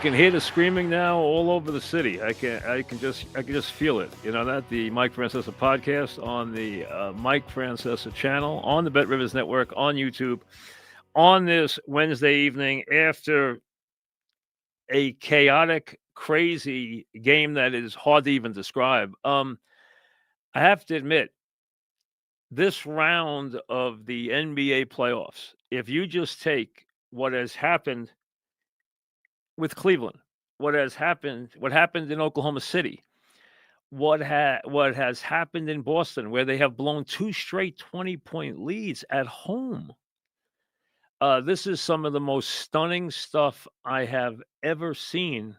can hear the screaming now all over the city. I can just feel it. You know that the Mike Francesa podcast on the Mike Francesa channel on the Bet Rivers Network on YouTube on this Wednesday evening after a chaotic, crazy game that is hard to even describe. I have to admit, this round of the NBA playoffs, if you just take what has happened with Cleveland, what happened in Oklahoma City, what has happened in Boston, where they have blown 2 straight 20-point leads at home. This is some of the most stunning stuff I have ever seen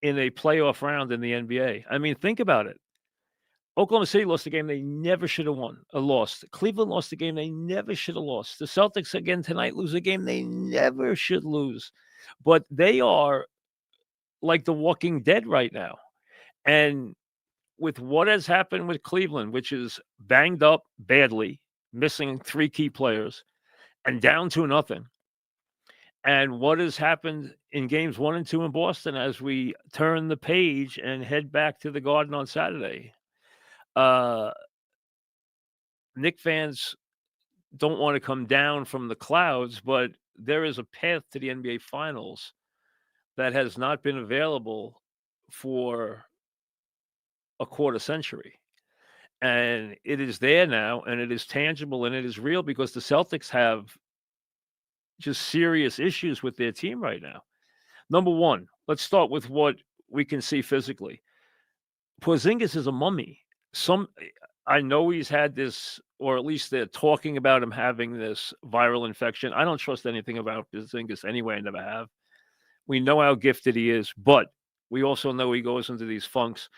in a playoff round in the NBA. I mean, think about it. Oklahoma City lost a game they never should have lost. Cleveland lost a game they never should have lost. The Celtics again tonight lose a game they never should lose. But they are like the Walking Dead right now. And with what has happened with Cleveland, which is banged up badly, missing 3 key players, and down 2-0, and what has happened in games 1 and 2 in Boston as we turn the page and head back to the Garden on Saturday. Knicks fans don't want to come down from the clouds, but there is a path to the NBA Finals that has not been available for a quarter century. And it is there now, and it is tangible, and it is real because the Celtics have just serious issues with their team right now. Number one, let's start with what we can see physically. Porzingis is a mummy. I know he's had this, or at least they're talking about him having this viral infection. I don't trust anything about Porzingis anyway. I never have. We know how gifted he is, but we also know he goes into these funks.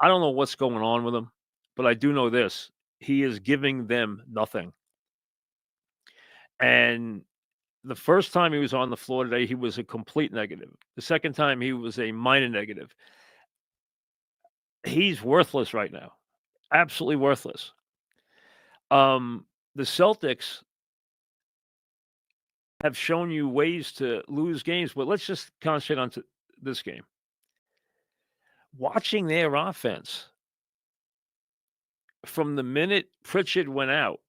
I don't know what's going on with him, but I do know this. He is giving them nothing. And the first time he was on the floor today, he was a complete negative. The second time, he was a minor negative. He's worthless right now. Absolutely worthless. The Celtics have shown you ways to lose games, but let's just concentrate on this game. Watching their offense from the minute Pritchard went out,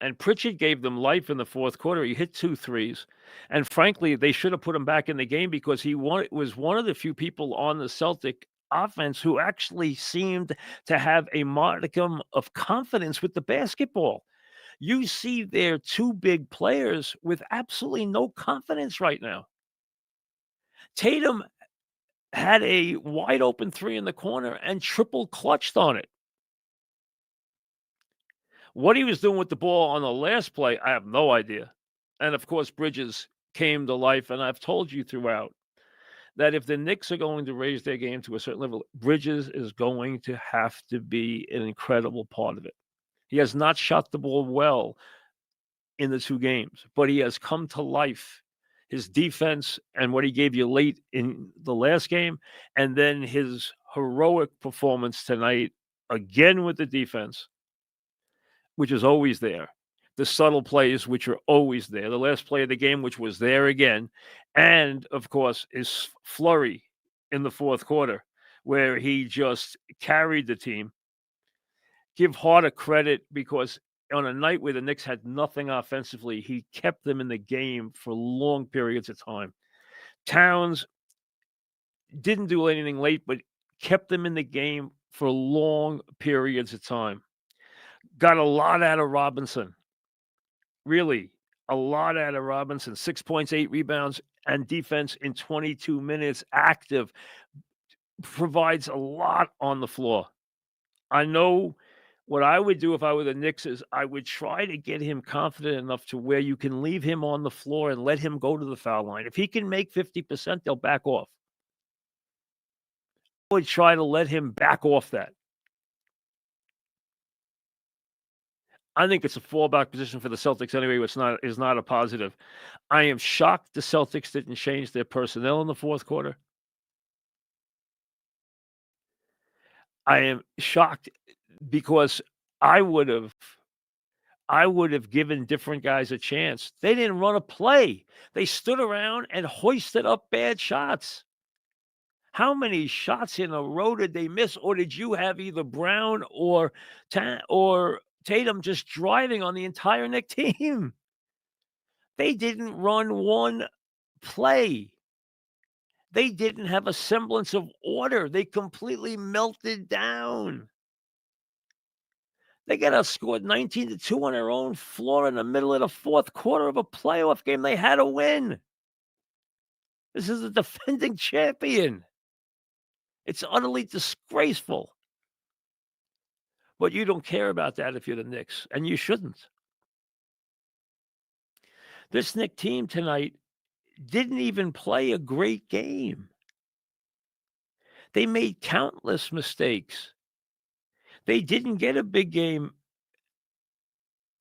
and Pritchard gave them life in the fourth quarter. He hit 2 threes. And frankly, they should have put him back in the game because he was one of the few people on the Celtic offense who actually seemed to have a modicum of confidence with the basketball. You see their 2 big players with absolutely no confidence right now. Tatum had a wide open 3 in the corner and triple clutched on it. What he was doing with the ball on the last play, I have no idea. And of course, Bridges came to life. And I've told you throughout that if the Knicks are going to raise their game to a certain level, Bridges is going to have to be an incredible part of it. He has not shot the ball well in the 2 games, but he has come to life. His defense and what he gave you late in the last game, and then his heroic performance tonight, again with the defense, which is always there. The subtle plays, which are always there. The last play of the game, which was there again. And, of course, his flurry in the fourth quarter, where he just carried the team. Give Harder credit because on a night where the Knicks had nothing offensively, he kept them in the game for long periods of time. Towns didn't do anything late, but kept them in the game for long periods of time. Got a lot out of Robinson. Really, a lot out of Robinson. 6 points, 8 rebounds, and defense in 22 minutes. Active. Provides a lot on the floor. I know what I would do if I were the Knicks is I would try to get him confident enough to where you can leave him on the floor and let him go to the foul line. If he can make 50%, they'll back off. I would try to let him back off that. I think it's a fallback position for the Celtics anyway, which is not a positive. I am shocked the Celtics didn't change their personnel in the fourth quarter. I am shocked because I would have I would have given different guys a chance. They didn't run a play. They stood around and hoisted up bad shots. How many shots in a row did they miss? Or did you have either Brown or Tatum just driving on the entire Knick team? They didn't run one play. They didn't have a semblance of order. They completely melted down. They got outscored 19-2 on their own floor in the middle of the fourth quarter of a playoff game they had to win. This is a defending champion. It's utterly disgraceful. But you don't care about that if you're the Knicks, and you shouldn't. This Knick team tonight didn't even play a great game. They made countless mistakes. They didn't get a big game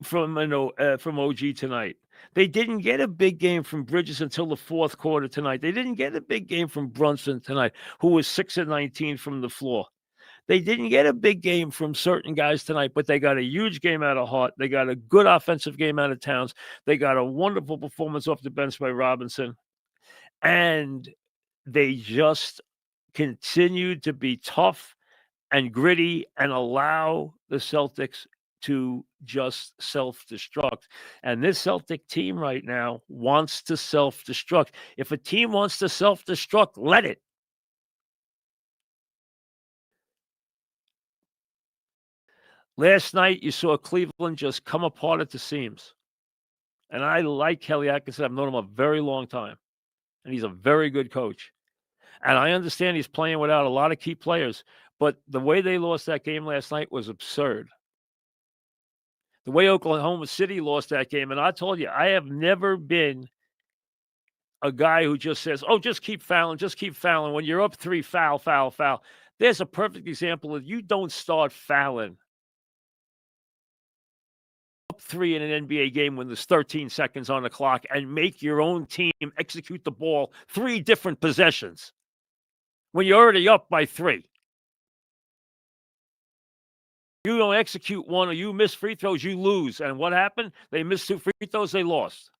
from OG tonight. They didn't get a big game from Bridges until the fourth quarter tonight. They didn't get a big game from Brunson tonight, who was 6 of 19 from the floor. They didn't get a big game from certain guys tonight, but they got a huge game out of Hart. They got a good offensive game out of Towns. They got a wonderful performance off the bench by Robinson. And they just continued to be tough and gritty and allow the Celtics to just self-destruct. And this Celtic team right now wants to self-destruct. If a team wants to self-destruct, let it. Last night, you saw Cleveland just come apart at the seams. And I like Kelly Atkinson. I've known him a very long time. And he's a very good coach. And I understand he's playing without a lot of key players. But the way they lost that game last night was absurd. The way Oklahoma City lost that game. And I told you, I have never been a guy who just says, oh, just keep fouling, just keep fouling. When you're up 3, foul, foul, foul. There's a perfect example of you don't start fouling. Up 3 in an NBA game when there's 13 seconds on the clock and make your own team execute the ball 3 different possessions when you're already up by 3. You don't execute one or you miss free throws, you lose. And what happened? They missed 2 free throws, they lost.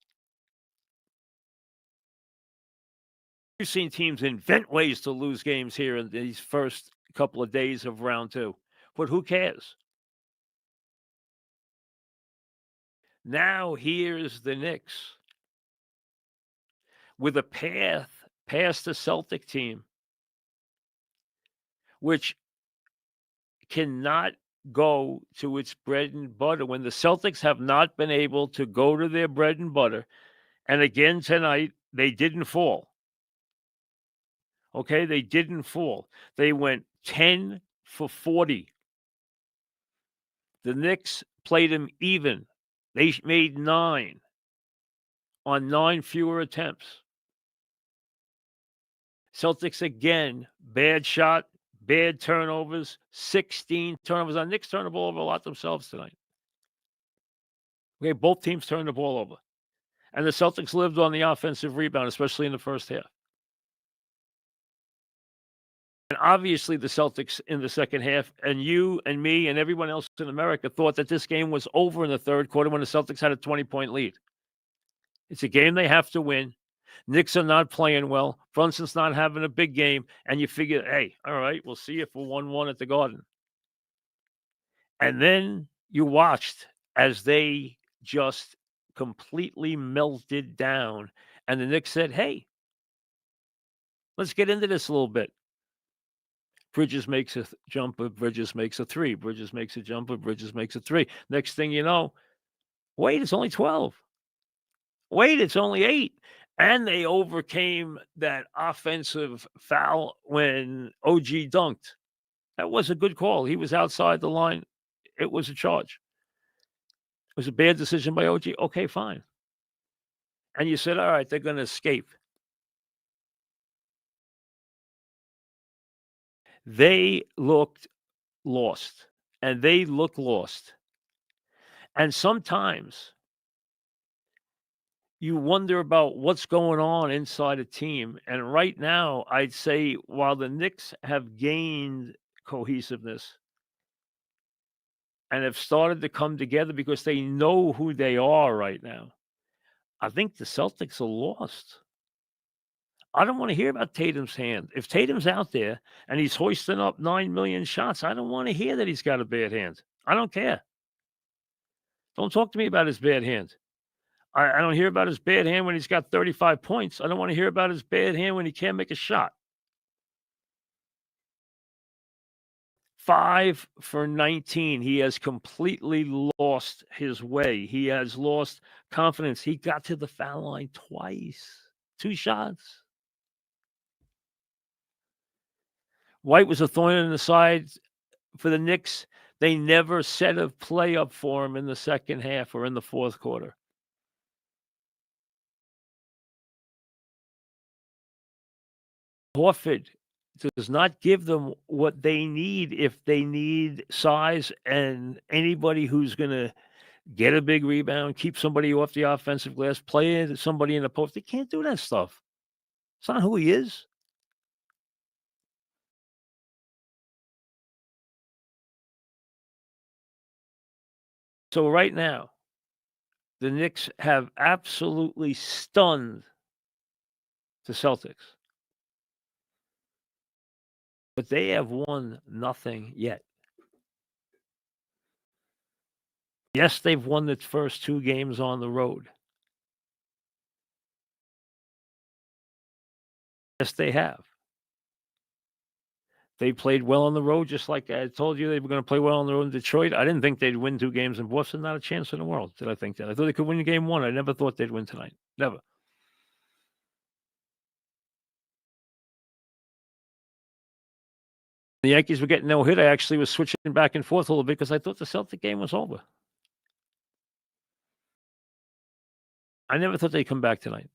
You've seen teams invent ways to lose games here in these first couple of days of round 2. But who cares? Now here's the Knicks with a path past the Celtic team, which cannot go to its bread and butter when the Celtics have not been able to go to their bread and butter. And again tonight, they didn't fall. Okay, they didn't fall. They went 10 for 40. The Knicks played them even. They made 9 on 9 fewer attempts. Celtics again, bad shot, bad turnovers, 16 turnovers. The Knicks turned the ball over a lot themselves tonight. Okay, both teams turned the ball over. And the Celtics lived on the offensive rebound, especially in the first half. And obviously the Celtics in the second half, and you and me and everyone else in America thought that this game was over in the third quarter when the Celtics had a 20-point lead. It's a game they have to win. Knicks are not playing well. Brunson's not having a big game. And you figure, hey, all right, we'll see if we're 1-1 at the Garden. And then you watched as they just completely melted down. And the Knicks said, hey, let's get into this a little bit. Bridges makes a jumper. Bridges makes a 3. Bridges makes a jumper. Bridges makes a 3. Next thing you know, wait, it's only 12. Wait, it's only 8. And they overcame that offensive foul when OG dunked. That was a good call. He was outside the line. It was a charge. It was a bad decision by OG. Okay, fine. And you said, all right, they're going to escape. They looked lost. And they look lost. And sometimes you wonder about what's going on inside a team. And right now, I'd say while the Knicks have gained cohesiveness, and have started to come together because they know who they are right now. I think the Celtics are lost. I don't wanna hear about Tatum's hand. If Tatum's out there and he's hoisting up 9,000,000 shots, I don't wanna hear that he's got a bad hand. I don't care. Don't talk to me about his bad hand. I don't hear about his bad hand when he's got 35 points. I don't wanna hear about his bad hand when he can't make a shot. 5 for 19. He has completely lost his way. He has lost confidence. He got to the foul line twice. 2 shots. White was a thorn in the side for the Knicks. They never set a play up for him in the second half or in the fourth quarter. Horford does not give them what they need if they need size and anybody who's gonna get a big rebound, keep somebody off the offensive glass, play somebody in the post. They can't do that stuff. It's not who he is. So right now, the Knicks have absolutely stunned the Celtics, but they have won nothing yet. Yes, they've won its first 2 games on the road. Yes, they have. They played well on the road, just like I told you they were gonna play well on the road in Detroit. I didn't think they'd win 2 games in Boston, not a chance in the world did I think that. I thought they could win game 1. I never thought they'd win tonight. Never. The Yankees were getting no hit. I actually was switching back and forth a little bit because I thought the Celtic game was over. I never thought they'd come back tonight.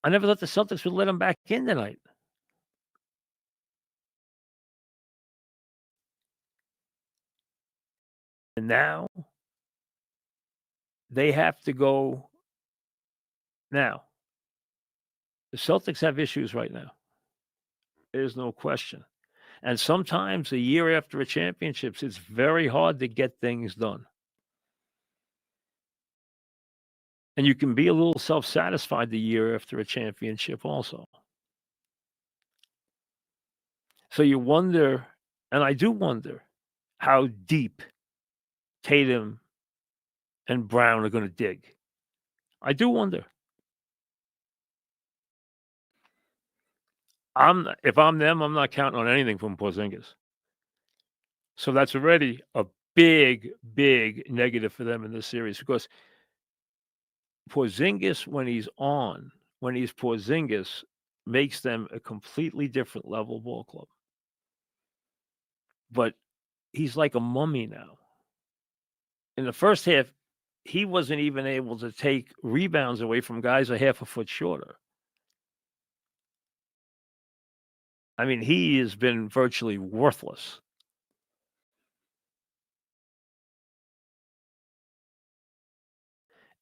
I never thought the Celtics would let them back in tonight. And now they have to go now. The Celtics have issues right now. There's no question. And sometimes a year after a championships, it's very hard to get things done. And you can be a little self-satisfied the year after a championship also. So you wonder, and I do wonder, how deep Tatum and Brown are gonna dig. I do wonder. If I'm them, I'm not counting on anything from Porzingis. So that's already a big, big negative for them in this series because Porzingis, when he's Porzingis, makes them a completely different level ball club. But he's like a mummy now. In the first half, he wasn't even able to take rebounds away from guys a half a foot shorter. I mean, he has been virtually worthless.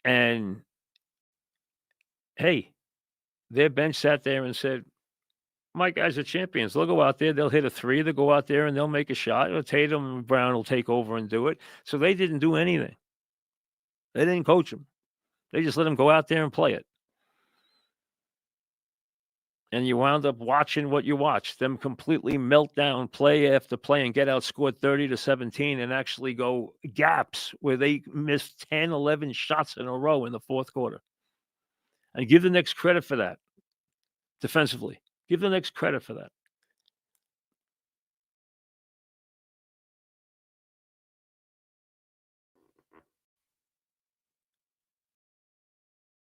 And hey, their bench sat there and said, my guys are champions. They'll go out there, they'll hit a 3, they'll go out there and they'll make a shot. Or Tatum and Brown will take over and do it. So they didn't do anything. They didn't coach him. They just let him go out there and play it. And you wound up watching what you watched, them completely melt down play after play and get outscored 30-17 and actually go gaps where they missed 10, 11 shots in a row in the fourth quarter. And give the Knicks credit for that defensively. Give the Knicks credit for that.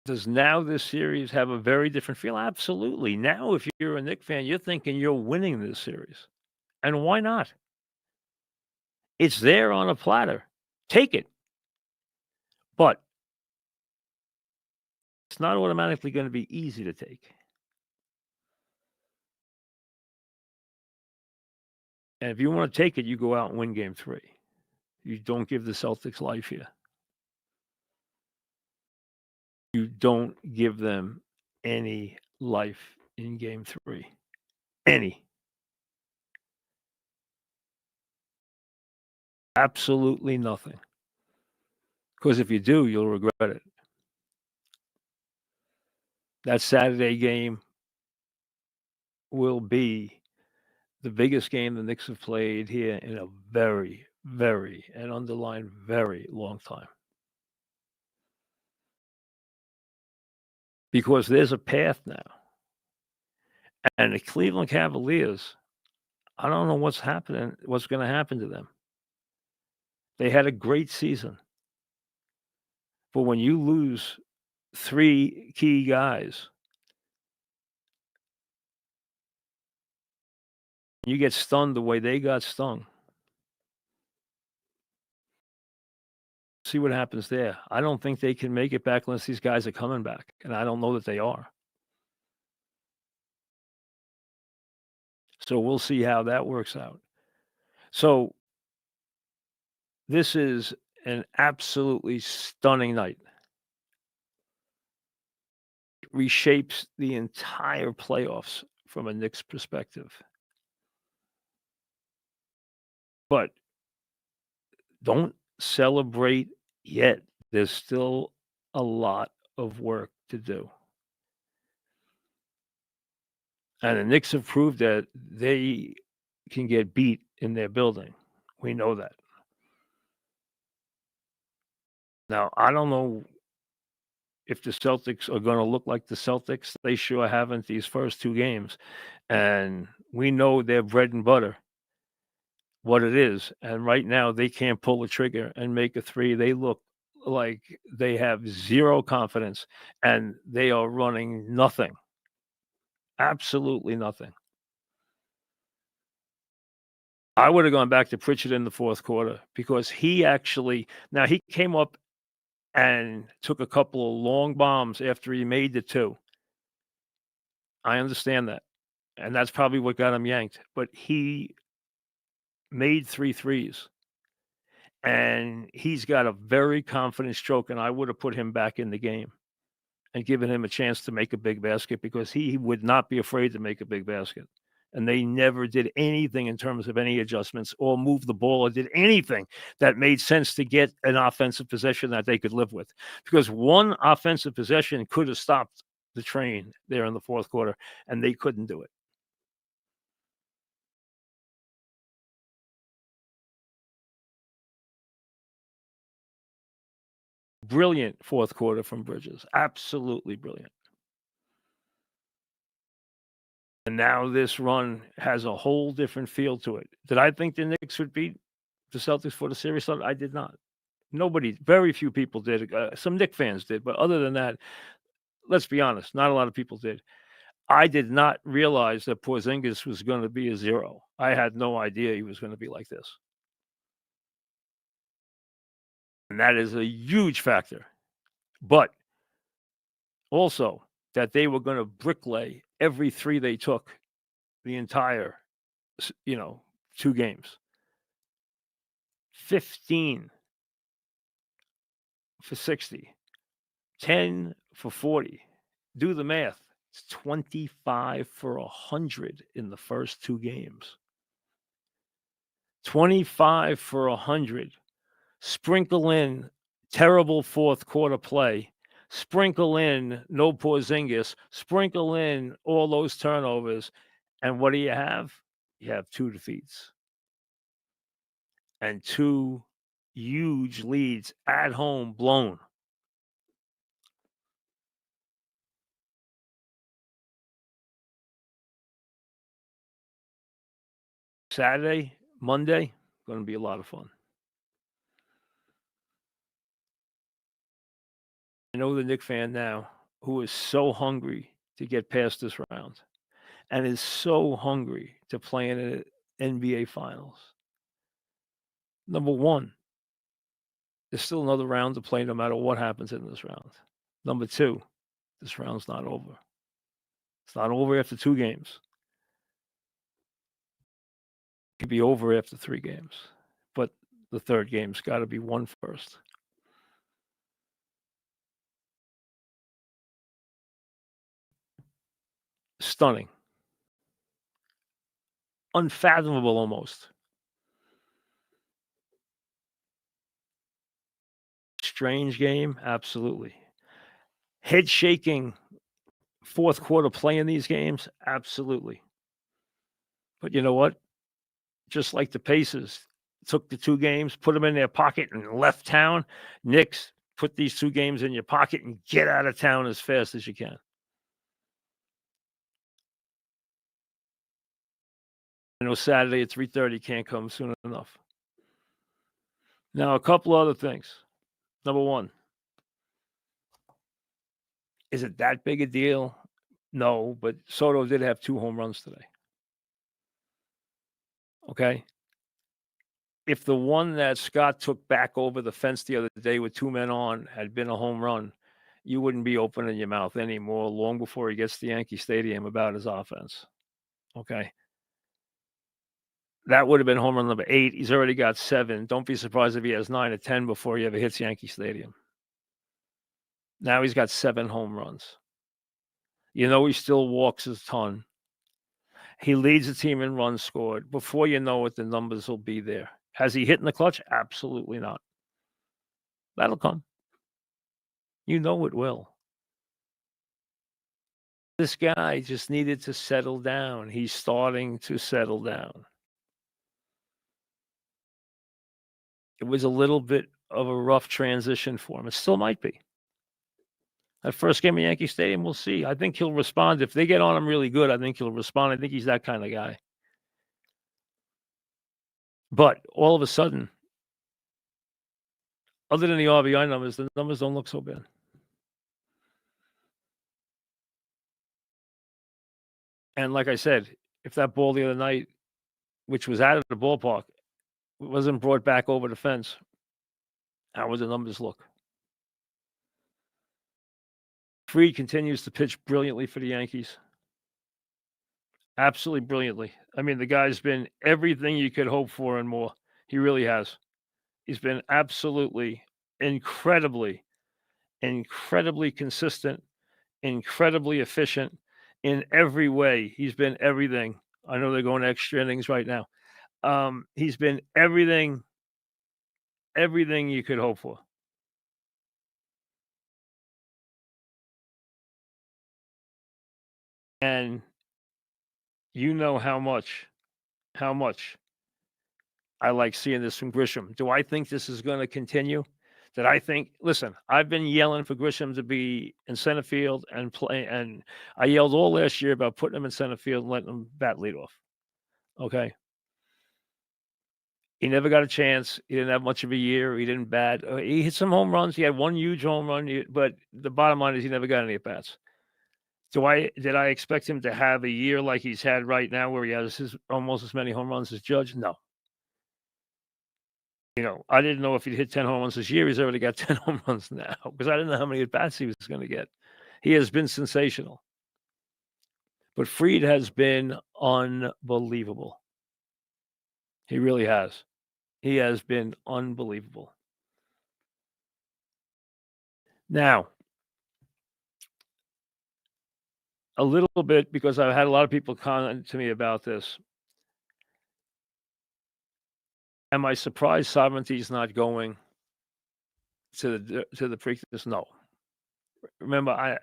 Does now this series have a very different feel? Absolutely. Now, if you're a Knicks fan, you're thinking you're winning this series. And why not? It's there on a platter. Take it. But it's not automatically going to be easy to take. And if you want to take it, you go out and win game 3. You don't give the Celtics life here. You don't give them any life in game 3. Any. Absolutely nothing. Because if you do, you'll regret it. That Saturday game will be the biggest game the Knicks have played here in a very, very, and underline very long time. Because there's a path now. And the Cleveland Cavaliers, I don't know what's happening, what's going to happen to them. They had a great season. But when you lose 3 key guys, you get stunned the way they got stung. See what happens there. I don't think they can make it back unless these guys are coming back, and I don't know that they are. So we'll see how that works out. So this is an absolutely stunning night. It reshapes the entire playoffs from a Knicks perspective. But don't celebrate yet. There's still a lot of work to do. And the Knicks have proved that they can get beat in their building. We know that. Now, I don't know if the Celtics are going to look like the Celtics. They sure haven't these first 2 games. And we know their bread and butter, what it is. And right now, they can't pull the trigger and make a 3. They look like they have 0 confidence and they are running nothing. Absolutely nothing. I would have gone back to Pritchard in the 4th quarter because he actually now he came up and took a couple of long bombs after he made the 2. I understand that, and that's probably what got him yanked, but he made 3 threes, and he's got a very confident stroke, and I would have put him back in the game and given him a chance to make a big basket because he would not be afraid to make a big basket. And they never did anything in terms of any adjustments or move the ball or did anything that made sense to get an offensive possession that they could live with. Because one offensive possession could have stopped the train there in the 4th quarter, and they couldn't do it. Brilliant 4th quarter from Bridges. Absolutely brilliant. And now this run has a whole different feel to it. Did I think the Knicks would beat the Celtics for the series? I did not. Nobody, very few people did. Some Knicks fans did, but other than that, let's be honest, not a lot of people did. I did not realize that Porzingis was going to be a 0. I had no idea he was going to be like this. And that is a huge factor. But also that they were going to bricklay every 3 they took the entire, 2 games. 15 for 60, 10 for 40. Do the math. It's 25 for 100 in the first 2 games. 25 for 100. Sprinkle in terrible 4th quarter play. Sprinkle in no Porzingis. Sprinkle in all those turnovers. And what do you have? You have 2 defeats and 2 huge leads at home blown. Saturday, Monday, going to be a lot of fun. I know the Knicks fan now who is so hungry to get past this round and is so hungry to play in an NBA Finals. Number one, there's still another round to play no matter what happens in this round. Number two, this round's not over. It's not over after 2 games. It could be over after 3 games. But the 3rd game's got to be won first. Stunning. Unfathomable almost. strange game? Absolutely. Head shaking fourth quarter play in these games? Absolutely. But you know what? Just like the Pacers took the 2 games, put them in their pocket, and left town, Knicks, put these 2 games in your pocket and get out of town as fast as you can. I know Saturday at 3:30 can't come soon enough. Now, a couple other things. Number 1, is it that big a deal? No, but Soto did have 2 home runs today. Okay? If the one that Scott took back over the fence the other day with 2 men on had been a home run, you wouldn't be opening your mouth anymore long before he gets to Yankee Stadium about his offense. Okay? That would have been home run number 8. He's already got 7. Don't be surprised if he has 9 or 10 before he ever hits Yankee Stadium. Now he's got 7 home runs. You know he still walks a ton. He leads the team in runs scored. Before you know it, the numbers will be there. Has he hit in the clutch? Absolutely not. That'll come. You know it will. This guy just needed to settle down. He's starting to settle down. It was a little bit of a rough transition for him. It still might be. That first game at Yankee Stadium, we'll see. I think he'll respond. If they get on him really good, I think he'll respond. I think he's that kind of guy. But all of a sudden, other than the RBI numbers, the numbers don't look so bad. And like I said, if that ball the other night, which was out of the ballpark, wasn't brought back over the fence, how would the numbers look? Fried continues to pitch brilliantly for the Yankees. Absolutely brilliantly. I mean, the guy's been everything you could hope for and more. He really has. He's been absolutely incredibly consistent, incredibly efficient in every way. He's been everything. I know they're going to extra innings right now. He's been everything you could hope for. And you know how much I like seeing this from Grisham. Do I think this is going to continue? That I think, listen, I've been yelling for Grisham to be in center field and play, and I yelled all last year about putting him in center field and letting him bat leadoff. Okay. He never got a chance. He didn't have much of a year. He didn't bat. He hit some home runs. He had one huge home run, but the bottom line is he never got any at bats. Did I expect him to have a year like he's had right now, where he has almost as many home runs as Judge? No. I didn't know if he'd hit 10 home runs this year. He's already got 10 home runs now because I didn't know how many at bats he was going to get. He has been sensational. But Fried has been unbelievable. He really has. He has been unbelievable. Now, a little bit, because I've had a lot of people comment to me about this. Am I surprised Sovereignty's not going to the Preakness? No. Remember,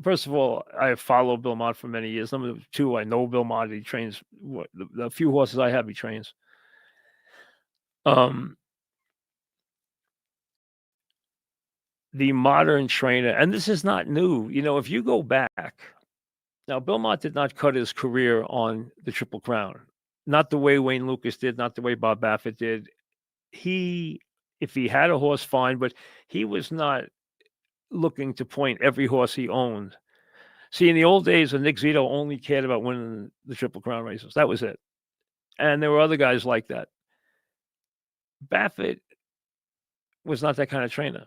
first of all, I have followed Bill Mott for many years. Number 2, I know Bill Mott. He trains the few horses I have. He trains. The modern trainer, and this is not new. If you go back, now Bill Mott did not cut his career on the Triple Crown, not the way Wayne Lucas did, not the way Bob Baffert did. If he had a horse, fine, but he was not looking to point every horse he owned. See, in the old days, Nick Zito only cared about winning the Triple Crown races. That was it. And there were other guys like that. Baffert was not that kind of trainer.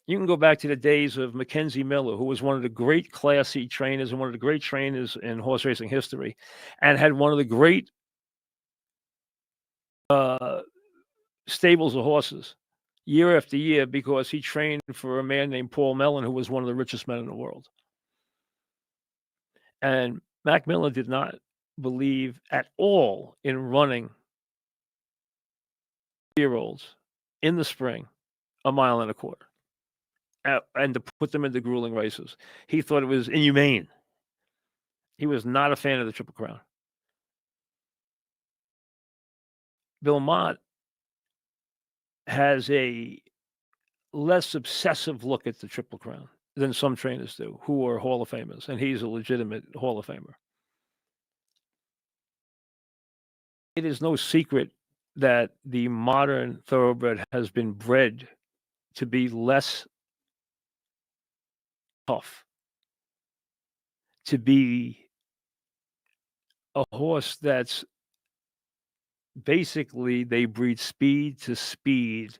You can go back to the days of Mackenzie Miller, who was one of the great Class C trainers and one of the great trainers in horse racing history, and had one of the great stables of horses year after year because he trained for a man named Paul Mellon, who was one of the richest men in the world. And Mac Miller did not believe at all in running year-olds in the spring a mile and a quarter, and to put them into grueling races. He thought it was inhumane. He was not a fan of the Triple Crown. Bill Mott has a less obsessive look at the Triple Crown than some trainers do, who are Hall of Famers, and he's a legitimate Hall of Famer. It is no secret that the modern thoroughbred has been bred to be less tough, to be a horse that's basically, they breed speed to speed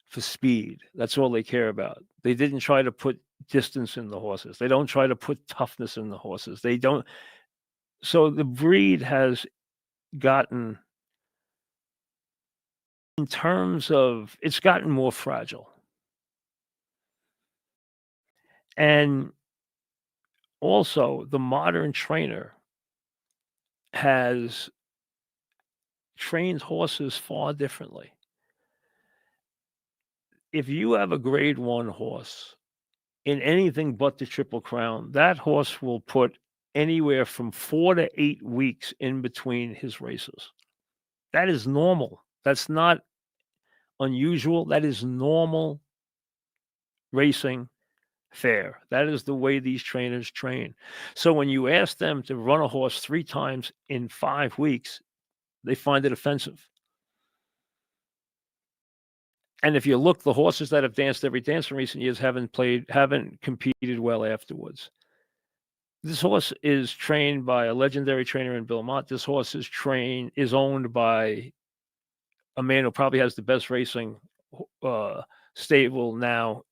for speed. That's all they care about. They didn't try to put distance in the horses. They don't try to put toughness in the horses. They don't. So the breed has gotten, in terms of, it's gotten more fragile. And also, the modern trainer has trained horses far differently. If you have a grade 1 horse in anything but the Triple Crown, that horse will put anywhere from 4 to 8 weeks in between his races. That is normal. That's not unusual. That is normal racing fare. That is the way these trainers train. So when you ask them to run a horse 3 times in 5 weeks, they find it offensive. And if you look, the horses that have danced every dance in recent years haven't competed well afterwards. This horse is trained by a legendary trainer in Bill Mott. This horse is owned by a man who probably has the best racing stable now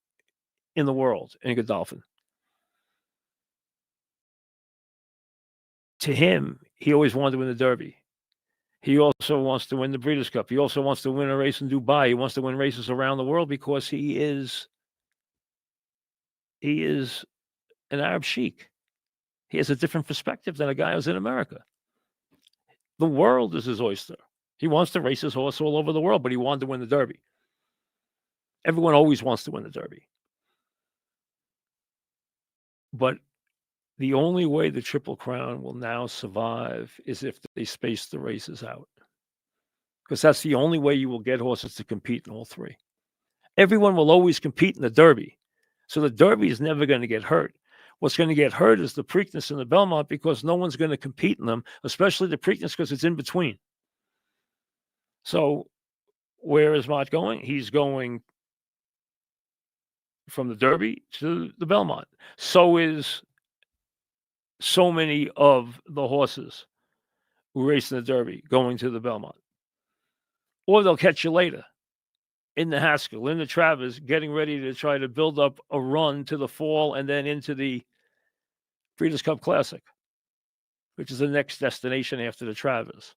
in the world, in Godolphin. To him, he always wanted to win the Derby. He also wants to win the Breeders' Cup. He also wants to win a race in Dubai. He wants to win races around the world because he is an Arab sheik. He has a different perspective than a guy who's in America. The world is his oyster. He wants to race his horse all over the world, but he wanted to win the Derby. Everyone always wants to win the Derby. But the only way the Triple Crown will now survive is if they space the races out. Because that's the only way you will get horses to compete in all 3. Everyone will always compete in the Derby. So the Derby is never going to get hurt. What's going to get hurt is the Preakness and the Belmont, because no one's going to compete in them, especially the Preakness, because it's in between. So where is Mott going? He's going from the Derby to the Belmont. So is so many of the horses who race in the Derby going to the Belmont. Or they'll catch you later in the Haskell, in the Travers, getting ready to try to build up a run to the fall and then into the Breeders' Cup Classic, which is the next destination after the Travers.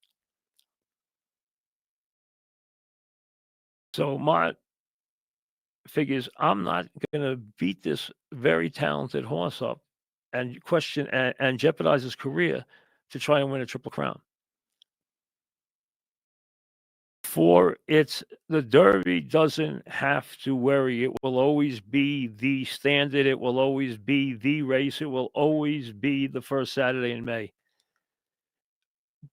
So Mott figures, I'm not going to beat this very talented horse up and question and jeopardize his career to try and win a Triple Crown. The Derby doesn't have to worry. It will always be the standard. It will always be the race. It will always be the first Saturday in May.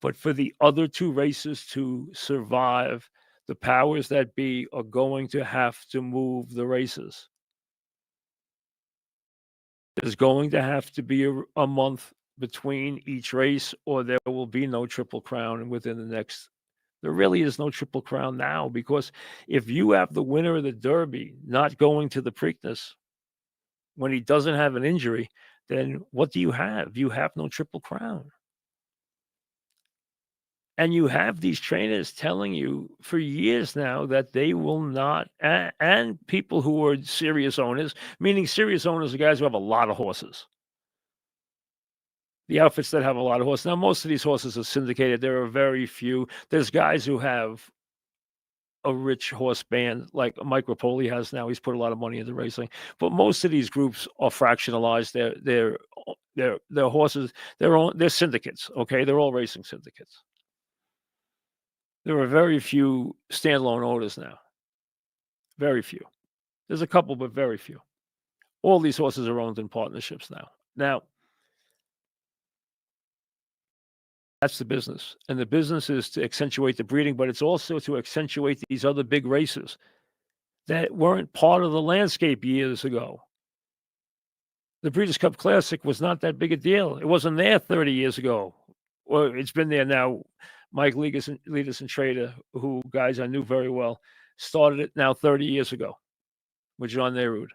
But for the other 2 races to survive, the powers that be are going to have to move the races. There's going to have to be a month between each race, or there will be no Triple Crown within the next. There really is no Triple Crown now, because if you have the winner of the Derby not going to the Preakness when he doesn't have an injury, then what do you have? You have no Triple Crown. And you have these trainers telling you for years now that they will not, and people who are serious owners, meaning serious owners are guys who have a lot of horses. The outfits that have a lot of horses. Now, most of these horses are syndicated. There are very few. There's guys who have a rich horse band, like Mike Rapoli has now. He's put a lot of money into racing. But most of these groups are fractionalized. They're horses. They're syndicates. Okay, they're all racing syndicates. There are very few standalone owners now. Very few. There's a couple, but very few. All these horses are owned in partnerships now. Now, that's the business. And the business is to accentuate the breeding, but it's also to accentuate these other big races that weren't part of the landscape years ago. The Breeders' Cup Classic was not that big a deal. It wasn't there 30 years ago. Well, it's been there now. Mike Leadus and Trader, who guys I knew very well, started it now 30 years ago with John Nehrude.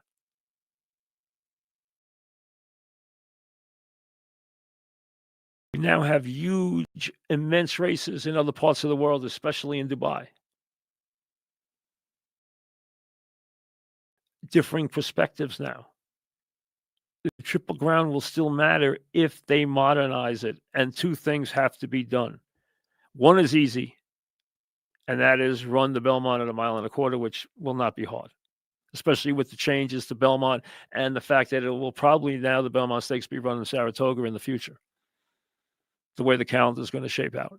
We now have huge, immense races in other parts of the world, especially in Dubai. Differing perspectives now. The Triple Crown will still matter if they modernize it, and two things have to be done. One is easy, and that is run the Belmont at 1.25 miles, which will not be hard, especially with the changes to Belmont and the fact that it will probably now the Belmont Stakes be run in Saratoga in the future, the way the calendar is going to shape out.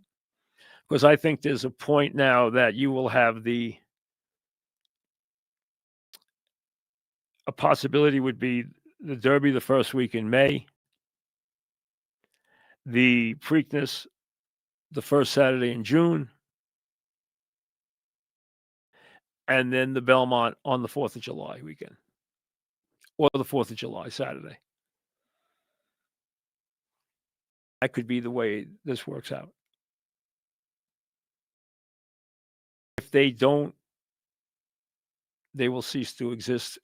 Because I think there's a point now that you will have a possibility would be the Derby the first week in May, the Preakness the first Saturday in June, and then the Belmont on the 4th of July weekend, or the 4th of July Saturday. That could be the way this works out. If they don't, they will cease to exist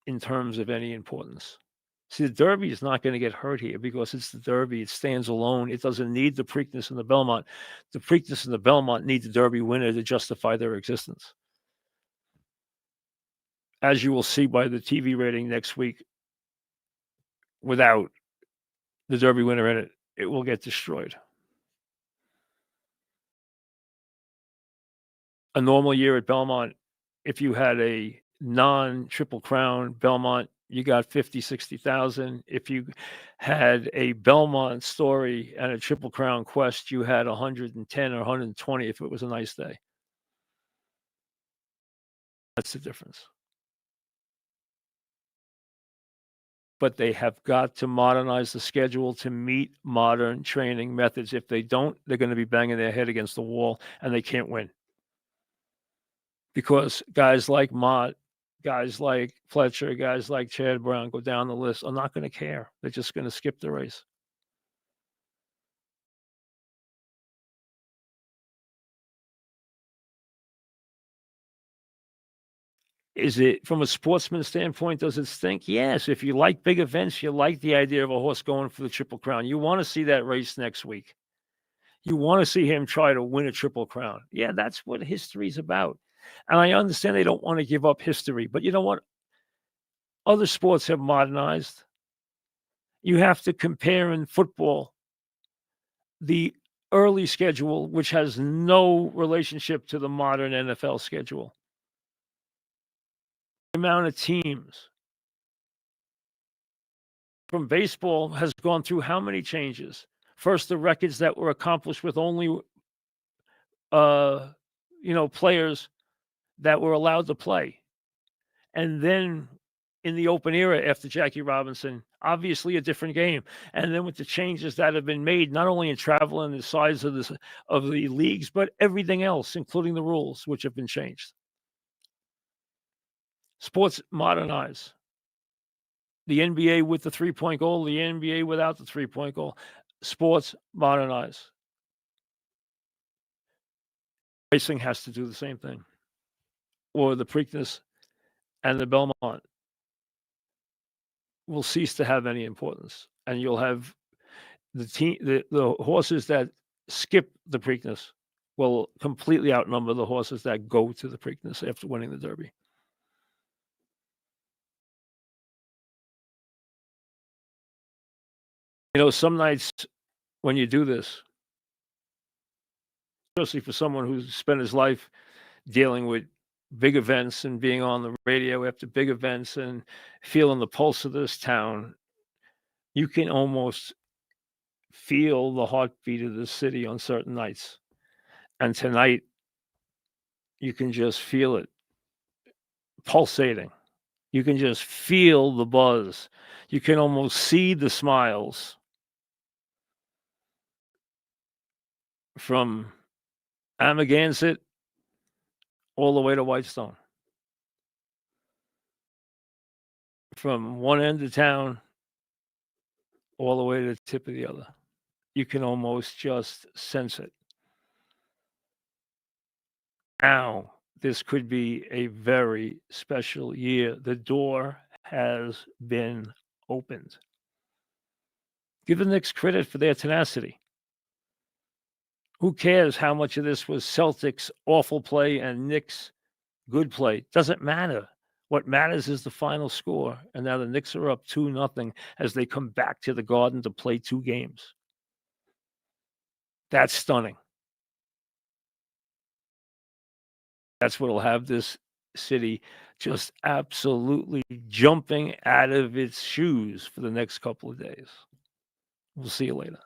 in terms of any importance. See, the Derby is not going to get hurt here because it's the Derby. It stands alone. It doesn't need the Preakness and the Belmont. The Preakness and the Belmont need the Derby winner to justify their existence. As you will see by the TV rating next week, without the Derby winner in it, it will get destroyed. A normal year at Belmont, if you had a non-Triple Crown Belmont, you got 50, 60,000. If you had a Belmont Story and a Triple Crown Quest, you had 110 or 120 if it was a nice day. That's the difference. But they have got to modernize the schedule to meet modern training methods. If they don't, they're going to be banging their head against the wall and they can't win. Because guys like Mott, guys like Fletcher, guys like Chad Brown, go down the list, are not going to care. They're just going to skip the race. Is it, from a sportsman standpoint, does it stink? Yes. If you like big events, you like the idea of a horse going for the Triple Crown. You want to see that race next week. You want to see him try to win a Triple Crown. Yeah, that's what history's about. And I understand they don't want to give up history, but you know what? Other sports have modernized. You have to compare in football the early schedule, which has no relationship to the modern NFL schedule. The amount of teams from baseball has gone through how many changes? First, the records that were accomplished with only, players that were allowed to play. And then in the open era after Jackie Robinson, obviously a different game. And then with the changes that have been made, not only in travel and the size of the leagues, but everything else, including the rules, which have been changed. Sports modernize. The NBA with the 3-point goal, the NBA without the 3-point goal. Sports modernize. Racing has to do the same thing. Or the Preakness and the Belmont will cease to have any importance. And you'll have the horses that skip the Preakness will completely outnumber the horses that go to the Preakness after winning the Derby. Some nights when you do this, especially for someone who's spent his life dealing with big events and being on the radio after big events and feeling the pulse of this town, you can almost feel the heartbeat of the city on certain nights. And tonight, you can just feel it pulsating. You can just feel the buzz. You can almost see the smiles from Amagansett all the way to Whitestone. From one end of town all the way to the tip of the other. You can almost just sense it. Now, this could be a very special year. The door has been opened. Give the Knicks credit for their tenacity. Who cares how much of this was Celtics awful play and Knicks good play? Doesn't matter. What matters is the final score. And now the Knicks are up 2-0 as they come back to the Garden to play 2 games. That's stunning. That's what'll have this city just absolutely jumping out of its shoes for the next couple of days. We'll see you later.